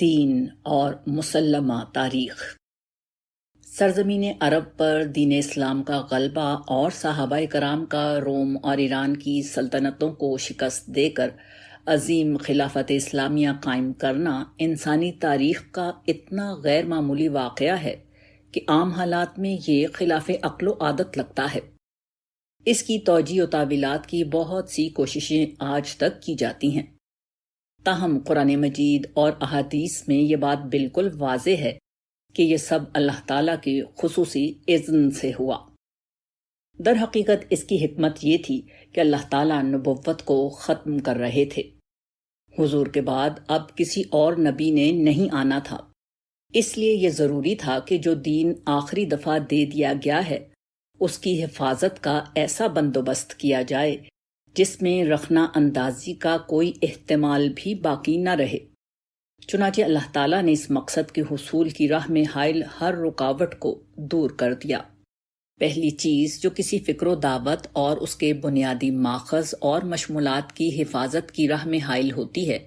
دین اور مسلمہ تاریخ۔ سرزمین عرب پر دین اسلام کا غلبہ اور صحابہ کرام کا روم اور ایران کی سلطنتوں کو شکست دے کر عظیم خلافت اسلامیہ قائم کرنا انسانی تاریخ کا اتنا غیر معمولی واقعہ ہے کہ عام حالات میں یہ خلاف عقل و عادت لگتا ہے۔ اس کی توجیہ و تعویلات کی بہت سی کوششیں آج تک کی جاتی ہیں، تاہم قرآن مجید اور احادیث میں یہ بات بالکل واضح ہے کہ یہ سب اللہ تعالیٰ کے خصوصی اذن سے ہوا۔ در حقیقت اس کی حکمت یہ تھی کہ اللہ تعالیٰ نبوت کو ختم کر رہے تھے۔ حضور کے بعد اب کسی اور نبی نے نہیں آنا تھا، اس لیے یہ ضروری تھا کہ جو دین آخری دفعہ دے دیا گیا ہے اس کی حفاظت کا ایسا بندوبست کیا جائے جس میں رخنہ اندازی کا کوئی احتمال بھی باقی نہ رہے۔ چنانچہ اللہ تعالیٰ نے اس مقصد کے حصول کی راہ میں حائل ہر رکاوٹ کو دور کر دیا۔ پہلی چیز جو کسی فکر و دعوت اور اس کے بنیادی ماخذ اور مشمولات کی حفاظت کی راہ میں حائل ہوتی ہے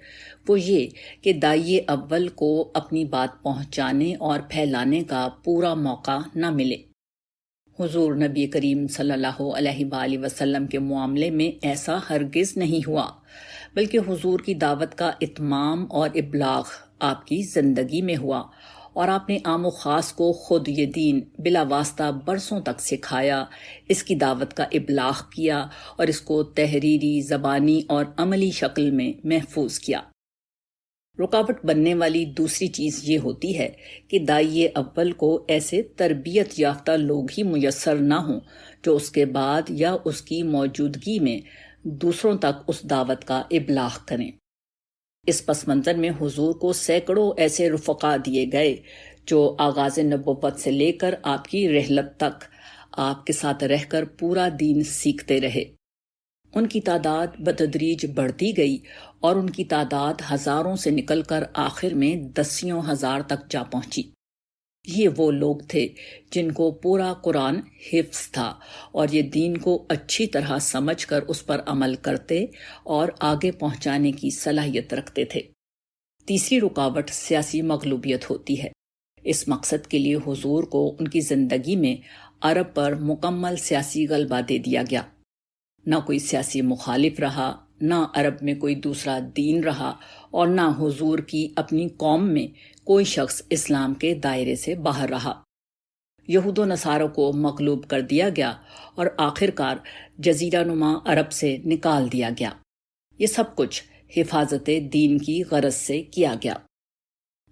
وہ یہ کہ داعی اول کو اپنی بات پہنچانے اور پھیلانے کا پورا موقع نہ ملے۔ حضور نبی کریم صلی اللہ علیہ وآلہ وسلم کے معاملے میں ایسا ہرگز نہیں ہوا، بلکہ حضور کی دعوت کا اتمام اور ابلاغ آپ کی زندگی میں ہوا، اور آپ نے عام و خاص کو خود یہ دین بلا واسطہ برسوں تک سکھایا، اس کی دعوت کا ابلاغ کیا اور اس کو تحریری، زبانی اور عملی شکل میں محفوظ کیا۔ رکاوٹ بننے والی دوسری چیز یہ ہوتی ہے کہ داعی اول کو ایسے تربیت یافتہ لوگ ہی میسر نہ ہوں جو اس کے بعد یا اس کی موجودگی میں دوسروں تک اس دعوت کا ابلاغ کریں۔ اس پس منظر میں حضور کو سینکڑوں ایسے رفقا دیے گئے جو آغاز نبوت سے لے کر آپ کی رحلت تک آپ کے ساتھ رہ کر پورا دین سیکھتے رہے۔ ان کی تعداد بتدریج بڑھتی گئی اور ان کی تعداد ہزاروں سے نکل کر آخر میں دسیوں ہزار تک جا پہنچی۔ یہ وہ لوگ تھے جن کو پورا قرآن حفظ تھا اور یہ دین کو اچھی طرح سمجھ کر اس پر عمل کرتے اور آگے پہنچانے کی صلاحیت رکھتے تھے۔ تیسری رکاوٹ سیاسی مغلوبیت ہوتی ہے۔ اس مقصد کے لیے حضور کو ان کی زندگی میں عرب پر مکمل سیاسی غلبہ دے دیا گیا۔ نہ کوئی سیاسی مخالف رہا، نہ عرب میں کوئی دوسرا دین رہا، اور نہ حضور کی اپنی قوم میں کوئی شخص اسلام کے دائرے سے باہر رہا۔ یہود و نصاروں کو مغلوب کر دیا گیا اور آخر کار جزیرہ نما عرب سے نکال دیا گیا۔ یہ سب کچھ حفاظت دین کی غرض سے کیا گیا۔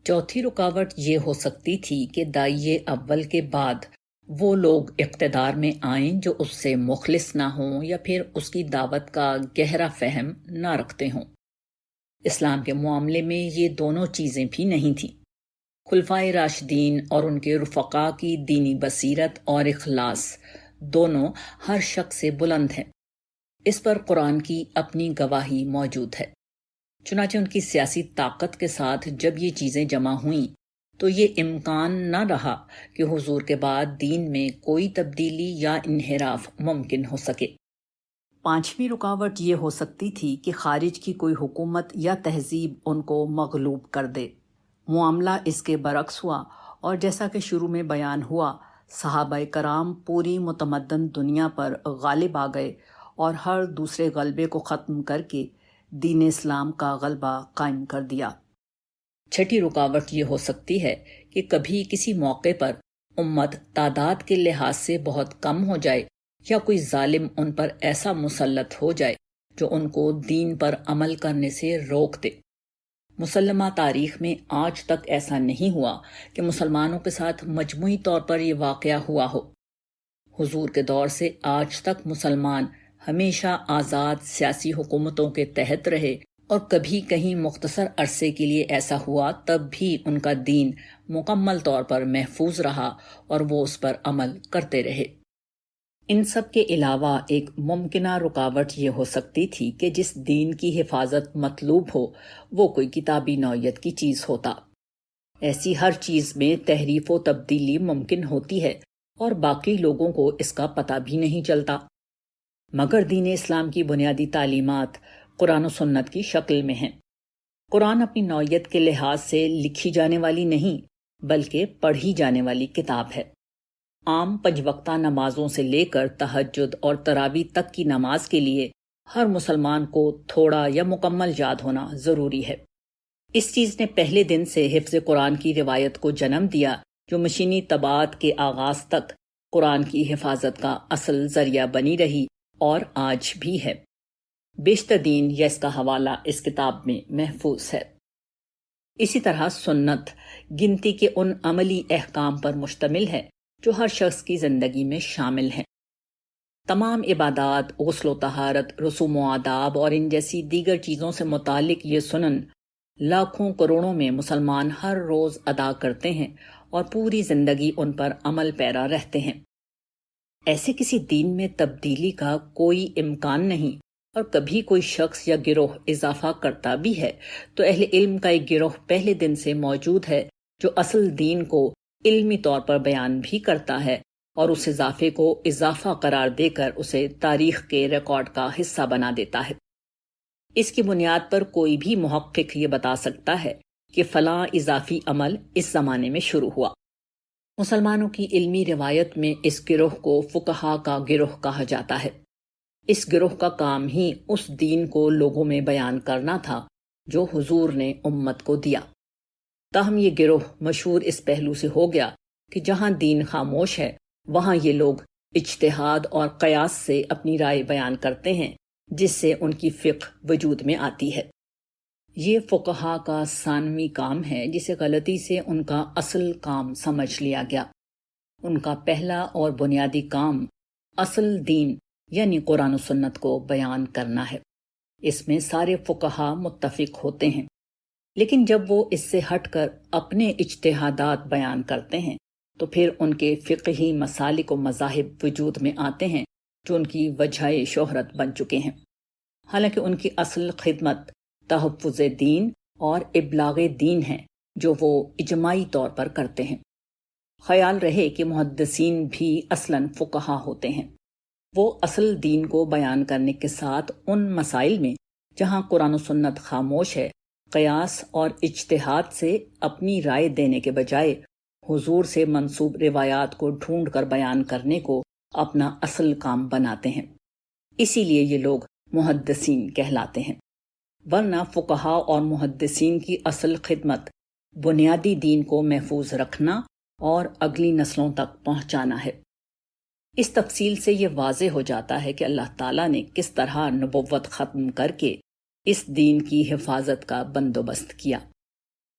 چوتھی رکاوٹ یہ ہو سکتی تھی کہ داعی اول کے بعد وہ لوگ اقتدار میں آئیں جو اس سے مخلص نہ ہوں یا پھر اس کی دعوت کا گہرا فہم نہ رکھتے ہوں۔ اسلام کے معاملے میں یہ دونوں چیزیں بھی نہیں تھیں۔ خلفائے راشدین اور ان کے رفقا کی دینی بصیرت اور اخلاص دونوں ہر شخص سے بلند ہیں۔ اس پر قرآن کی اپنی گواہی موجود ہے۔ چنانچہ ان کی سیاسی طاقت کے ساتھ جب یہ چیزیں جمع ہوئیں تو یہ امکان نہ رہا کہ حضور کے بعد دین میں کوئی تبدیلی یا انحراف ممکن ہو سکے۔ پانچویں رکاوٹ یہ ہو سکتی تھی کہ خارج کی کوئی حکومت یا تہذیب ان کو مغلوب کر دے۔ معاملہ اس کے برعکس ہوا، اور جیسا کہ شروع میں بیان ہوا، صحابہ کرام پوری متمدن دنیا پر غالب آ گئے اور ہر دوسرے غلبے کو ختم کر کے دین اسلام کا غلبہ قائم کر دیا۔ چھٹی رکاوٹ یہ ہو سکتی ہے کہ کبھی کسی موقع پر امت تعداد کے لحاظ سے بہت کم ہو جائے یا کوئی ظالم ان پر ایسا مسلط ہو جائے جو ان کو دین پر عمل کرنے سے روک دے۔ مسلمہ تاریخ میں آج تک ایسا نہیں ہوا کہ مسلمانوں کے ساتھ مجموعی طور پر یہ واقعہ ہوا ہو۔ حضور کے دور سے آج تک مسلمان ہمیشہ آزاد سیاسی حکومتوں کے تحت رہے، اور کبھی کہیں مختصر عرصے کے لیے ایسا ہوا تب بھی ان کا دین مکمل طور پر محفوظ رہا اور وہ اس پر عمل کرتے رہے۔ ان سب کے علاوہ ایک ممکنہ رکاوٹ یہ ہو سکتی تھی کہ جس دین کی حفاظت مطلوب ہو وہ کوئی کتابی نوعیت کی چیز ہوتا۔ ایسی ہر چیز میں تحریف و تبدیلی ممکن ہوتی ہے اور باقی لوگوں کو اس کا پتہ بھی نہیں چلتا، مگر دین اسلام کی بنیادی تعلیمات قرآن و سنت کی شکل میں ہیں۔ قرآن اپنی نوعیت کے لحاظ سے لکھی جانے والی نہیں بلکہ پڑھی جانے والی کتاب ہے۔ عام 5 وقتہ نمازوں سے لے کر تہجد اور تراویح تک کی نماز کے لیے ہر مسلمان کو تھوڑا یا مکمل یاد ہونا ضروری ہے۔ اس چیز نے پہلے دن سے حفظ قرآن کی روایت کو جنم دیا جو مشینی طباعت کے آغاز تک قرآن کی حفاظت کا اصل ذریعہ بنی رہی اور آج بھی ہے۔ بیشتر دین یا اس کا حوالہ اس کتاب میں محفوظ ہے۔ اسی طرح سنت گنتی کے ان عملی احکام پر مشتمل ہے جو ہر شخص کی زندگی میں شامل ہیں۔ تمام عبادات، غسل و طہارت، رسوم و آداب اور ان جیسی دیگر چیزوں سے متعلق یہ سنن لاکھوں کروڑوں میں مسلمان ہر روز ادا کرتے ہیں اور پوری زندگی ان پر عمل پیرا رہتے ہیں۔ ایسے کسی دین میں تبدیلی کا کوئی امکان نہیں، اور کبھی کوئی شخص یا گروہ اضافہ کرتا بھی ہے تو اہل علم کا ایک گروہ پہلے دن سے موجود ہے جو اصل دین کو علمی طور پر بیان بھی کرتا ہے اور اس اضافے کو اضافہ قرار دے کر اسے تاریخ کے ریکارڈ کا حصہ بنا دیتا ہے۔ اس کی بنیاد پر کوئی بھی محقق یہ بتا سکتا ہے کہ فلاں اضافی عمل اس زمانے میں شروع ہوا۔ مسلمانوں کی علمی روایت میں اس گروہ کو فقہا کا گروہ کہا جاتا ہے۔ اس گروہ کا کام ہی اس دین کو لوگوں میں بیان کرنا تھا جو حضور نے امت کو دیا۔ تاہم یہ گروہ مشہور اس پہلو سے ہو گیا کہ جہاں دین خاموش ہے وہاں یہ لوگ اجتہاد اور قیاس سے اپنی رائے بیان کرتے ہیں جس سے ان کی فقہ وجود میں آتی ہے۔ یہ فقہا کا ثانوی کام ہے جسے غلطی سے ان کا اصل کام سمجھ لیا گیا۔ ان کا پہلا اور بنیادی کام اصل دین یعنی قرآن و سنت کو بیان کرنا ہے۔ اس میں سارے فقہا متفق ہوتے ہیں، لیکن جب وہ اس سے ہٹ کر اپنے اجتہادات بیان کرتے ہیں تو پھر ان کے فقہی مسالک و مذاہب وجود میں آتے ہیں جو ان کی وجہ شہرت بن چکے ہیں، حالانکہ ان کی اصل خدمت تحفظ دین اور ابلاغ دین ہے جو وہ اجماعی طور پر کرتے ہیں۔ خیال رہے کہ محدثین بھی اصلاً فقہا ہوتے ہیں۔ وہ اصل دین کو بیان کرنے کے ساتھ ان مسائل میں جہاں قرآن و سنت خاموش ہے، قیاس اور اجتہاد سے اپنی رائے دینے کے بجائے حضور سے منسوب روایات کو ڈھونڈ کر بیان کرنے کو اپنا اصل کام بناتے ہیں۔ اسی لیے یہ لوگ محدثین کہلاتے ہیں، ورنہ فقہا اور محدثین کی اصل خدمت بنیادی دین کو محفوظ رکھنا اور اگلی نسلوں تک پہنچانا ہے۔ اس تفصیل سے یہ واضح ہو جاتا ہے کہ اللہ تعالیٰ نے کس طرح نبوت ختم کر کے اس دین کی حفاظت کا بندوبست کیا۔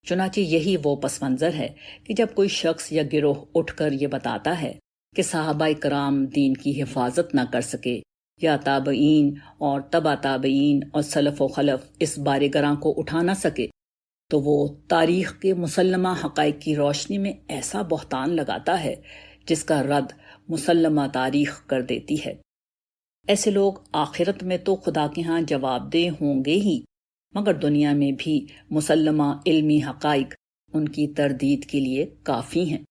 چنانچہ یہی وہ پس منظر ہے کہ جب کوئی شخص یا گروہ اٹھ کر یہ بتاتا ہے کہ صحابہ کرام دین کی حفاظت نہ کر سکے یا تابعین اور تبع تابعین اور سلف و خلف اس بارے گراں کو اٹھا نہ سکے، تو وہ تاریخ کے مسلمہ حقائق کی روشنی میں ایسا بہتان لگاتا ہے جس کا رد مسلمہ تاریخ کر دیتی ہے۔ ایسے لوگ آخرت میں تو خدا کے ہاں جواب دہ ہوں گے ہی، مگر دنیا میں بھی مسلمہ علمی حقائق ان کی تردید کے لیے کافی ہیں۔